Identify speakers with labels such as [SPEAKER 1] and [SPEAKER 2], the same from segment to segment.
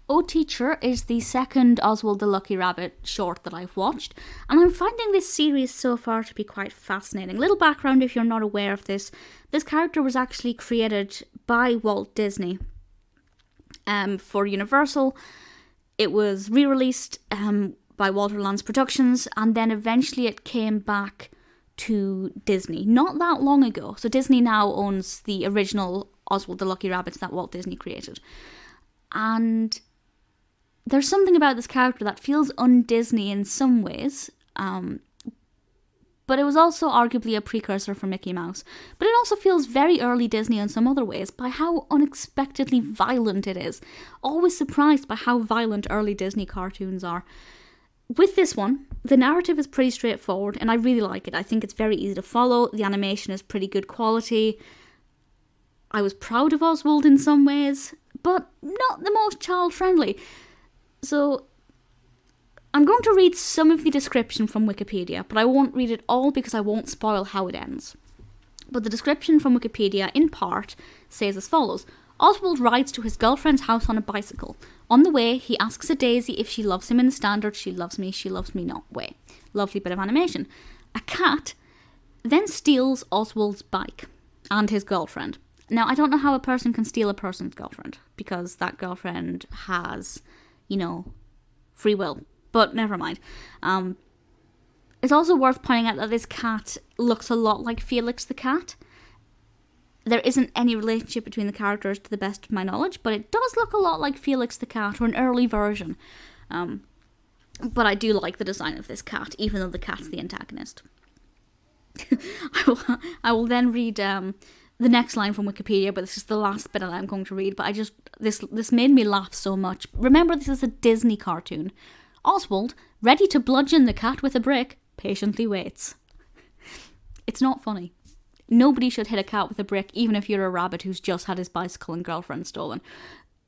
[SPEAKER 1] Oh Teacher is the second Oswald the Lucky Rabbit short that I've watched, and I'm finding this series so far to be quite fascinating. Little background if you're not aware of this. This character was actually created by Walt Disney for Universal. It was re-released by Walter Lantz Productions, and then eventually it came back to Disney not that long ago. So Disney now owns the original Oswald the Lucky Rabbits that Walt Disney created. And there's something about this character that feels un-Disney in some ways, but it was also arguably a precursor for Mickey Mouse. But it also feels very early Disney in some other ways by how unexpectedly violent it is. Always surprised by how violent early Disney cartoons are. With this one, the narrative is pretty straightforward, and I really like it. I think it's very easy to follow. The animation is pretty good quality. I was proud of Oswald in some ways, but not the most child-friendly. So, I'm going to read some of the description from Wikipedia, but I won't read it all because I won't spoil how it ends. But the description from Wikipedia, in part, says as follows. Oswald rides to his girlfriend's house on a bicycle. On the way, he asks a daisy if she loves him in the standard she loves me not way. Lovely bit of animation. A cat then steals Oswald's bike and his girlfriend. Now, I don't know how a person can steal a person's girlfriend, because that girlfriend has, free will. But never mind. It's also worth pointing out that this cat looks a lot like Felix the cat. There isn't any relationship between the characters to the best of my knowledge, but it does look a lot like Felix the cat, or an early version. But I do like the design of this cat, even though the cat's the antagonist. I will then read the next line from Wikipedia, but this is the last bit that I'm going to read. But this made me laugh so much. Remember, this is a Disney cartoon. Oswald, ready to bludgeon the cat with a brick, patiently waits. It's not funny. Nobody should hit a cat with a brick, even if you're a rabbit who's just had his bicycle and girlfriend stolen.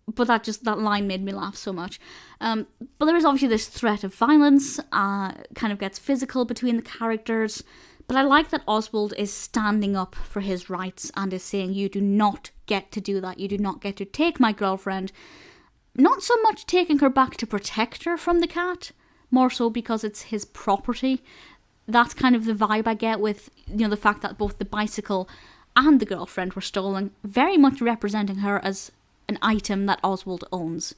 [SPEAKER 1] But that line made me laugh so much. But there is obviously this threat of violence, kind of gets physical between the characters. But I like that Oswald is standing up for his rights and is saying, you do not get to do that. You do not get to take my girlfriend. Not so much taking her back to protect her from the cat, more so because it's his property. That's kind of the vibe I get with, the fact that both the bicycle and the girlfriend were stolen, very much representing her as an item that Oswald owns,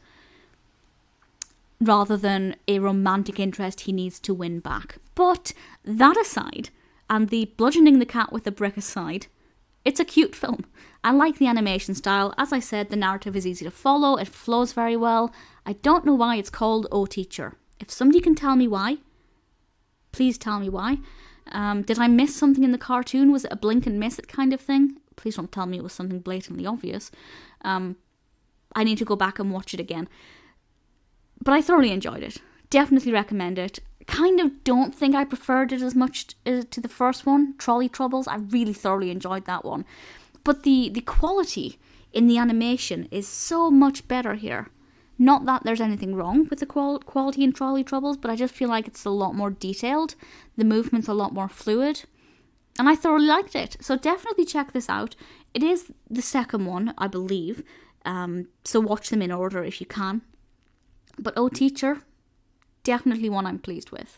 [SPEAKER 1] rather than a romantic interest he needs to win back. But that aside, and the bludgeoning the cat with a brick aside, it's a cute film. I like the animation style. As I said, the narrative is easy to follow, it flows very well. I don't know why it's called Oh Teacher. If somebody can tell me why, please tell me why. Did I miss something in the cartoon? Was it a blink and miss it kind of thing? Please don't tell me it was something blatantly obvious. I need to go back and watch it again. But I thoroughly enjoyed it. Definitely recommend it. Kind of don't think I preferred it as much to the first one, Trolley Troubles. I really thoroughly enjoyed that one. But the quality in the animation is so much better here. Not that there's anything wrong with the quality in Trolley Troubles, but I just feel like it's a lot more detailed. The movement's a lot more fluid. And I thoroughly liked it. So definitely check this out. It is the second one, I believe. So watch them in order if you can. But Oh Teacher, definitely one I'm pleased with.